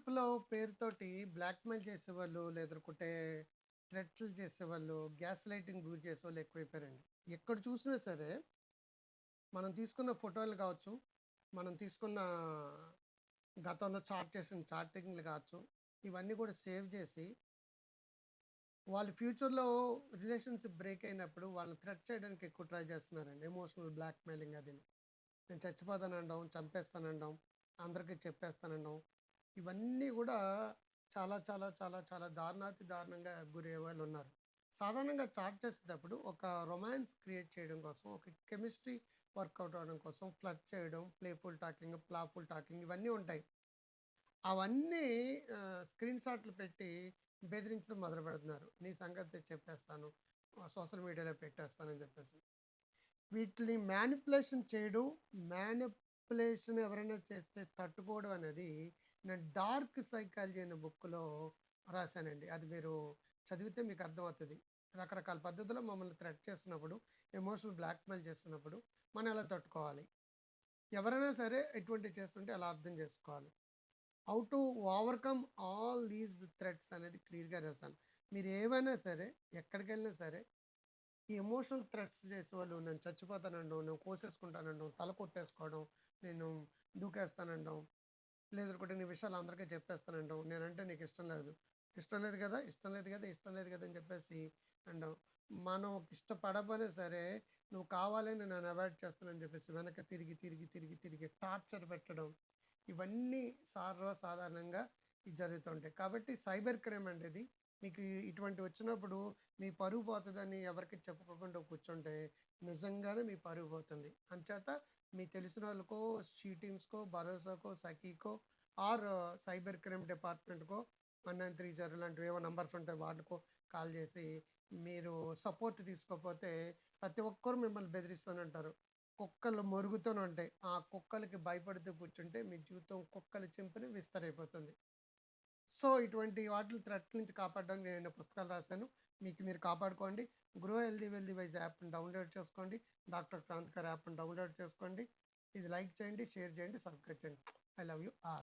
వాట్సాప్‌లో పేరుతోటి బ్లాక్‌మెయిల్ చేసేవాళ్ళు, లేదనుకుంటే థ్రెట్‌లు చేసేవాళ్ళు, గ్యాస్ లైటింగ్ గురి చేసేవాళ్ళు ఎక్కువైపోయారండి. ఎక్కడ చూసినా సరే, మనం తీసుకున్న ఫోటోలు కావచ్చు, మనం తీసుకున్న గతంలో చాట్ చేసిన చాటింగ్‌లు కావచ్చు, ఇవన్నీ కూడా సేవ్ చేసి, వాళ్ళు ఫ్యూచర్‌లో రిలేషన్‌షిప్ బ్రేక్ అయినప్పుడు వాళ్ళని థ్రెట్ చేయడానికి ఎక్కువ ట్రై చేస్తున్నారండి. ఎమోషనల్ బ్లాక్‌మెయిలింగ్ అదిని. నేను చచ్చిపోతాననడం, చంపేస్తాననడం, అందరికి చెప్పేస్తాననడం. ఇవన్నీ గూడా చాలా, చాలా, చాలా, చాలా దారుణాతి దారుణంగా గురయ్యే వాళ్ళున్నారు. సాధారణంగా చాట్ చేసేటప్పుడు ఒక రొమాన్స్ క్రియేట్ చేయడం కోసం, ఒక కెమిస్ట్రీ వర్కౌట్ అవ్వడం కోసం ఫ్లర్ట్ చేయడం, ప్లేఫుల్ టాకింగ్, ప్లాఫుల్ టాకింగ్ ఇవన్నీ ఉంటాయి. అవన్నీ స్క్రీన్ షాట్లు పెట్టి బెదిరించడం మొదలుపెడుతున్నారు. నీ సంగతి చెప్పేస్తాను. సోషల్ మీడియాలో పెట్టేస్తానని చెప్పేసి. వీటిని మ్యానిపులేషన్ చేయడం, మ్యానిపులేషన్ ఎవరైనా చేస్తే తట్టుకోవడం అనేది నేను 'డార్క్ సైకాలజీ' అనే బుక్‌లో రాశానండి. అది మీరు చదివితే మీకు అర్థమవుతది. రకరకాల పద్ధతుల్లో మమ్మల్ని థ్రెట్ చేస్తున్నప్పుడు, ఎమోషనల్ బ్లాక్‌మెయిల్ చేస్తున్నప్పుడు మనం ఎలా తట్టుకోవాలి? ఎవరైనా సరే ఇటువంటివి చేస్తుంటే ఎలా అర్థం చేసుకోవాలి? How to overcome all these threats అనేది క్లియర్‌గా రాసాను. మీరు ఏవైనా సరే, ఎక్కడికెళ్ళినా సరే ఈ ఎమోషనల్ థ్రెట్స్ చేసేవాళ్ళు నేను చచ్చిపోతాననడం, నేను కోసేసుకుంటాననడం, తల కొట్టేసుకోవడం, నేను దూకేస్తాననడం, లేదనుకుంటే నీ విషయాలు అందరికీ చెప్పేస్తాననడం, నేనంటే నీకు ఇష్టం లేదు. ఇష్టం లేదు గదా! ఇష్టం లేదు గదా! ఇష్టం లేదు గదా! అని చెప్పేసి అనడం. మనం ఇష్టపడకపోయినా సరే, నువ్వు కావాలని నన్ను అవాయిడ్ చేస్తున్నానని చెప్పేసి వెనక్కి తిరిగి, తిరిగి, తిరిగి, తిరిగి టార్చర్ పెట్టడం. ఇవన్నీ సర్వసాధారణంగా ఇది జరుగుతుంటాయి. కాబట్టి సైబర్ క్రైమ్ అనేది మీకు ఇటువంటివి వచ్చినప్పుడు మీ పరువు పోతదని ఎవరికీ చెప్పుకోకుండా కూర్చుంటే నిజంగానే మీ పరువు పోతుంది. అంచేత మీకు తెలిసినోళ్ళకో, షీ టీమ్స్‌కో, భరోసాకో, సఖీకో ఆర్ సైబర్ క్రైమ్ డిపార్ట్‌మెంట్‌కో 1930 లాంటివి ఏవో నంబర్స్ ఉంటాయి వాటికో కాల్ చేసి మీరు సపోర్ట్ తీసుకోకపోతే ప్రతి ఒక్కరు మిమ్మల్ని బెదిరిస్తూనే ఉంటారు. కుక్కలు మొరుగుతూనే ఉంటాయి. ఆ కుక్కలకి భయపడుతూ కూర్చుంటే మీ జీవితం కుక్కల చింపిన విస్తరైపోతుంది. సో, ఇటువంటి వాటిలి థ్రెట్ నుంచి కాపాడడానికి నేను పుస్తకాలు రాశాను. మీకు మీరు కాపాడుకోండి. 'గ్రో హెల్తీ వెల్తీ వైస్' యాప్‌ని డౌన్‌లోడ్ చేసుకోండి. డాక్టర్ క్రాంతికారి యాప్‌ని డౌన్‌లోడ్ చేసుకోండి. ఇది లైక్ చేయండి, షేర్ చేయండి, సబ్స్క్రైబ్ చేయండి. I love you all.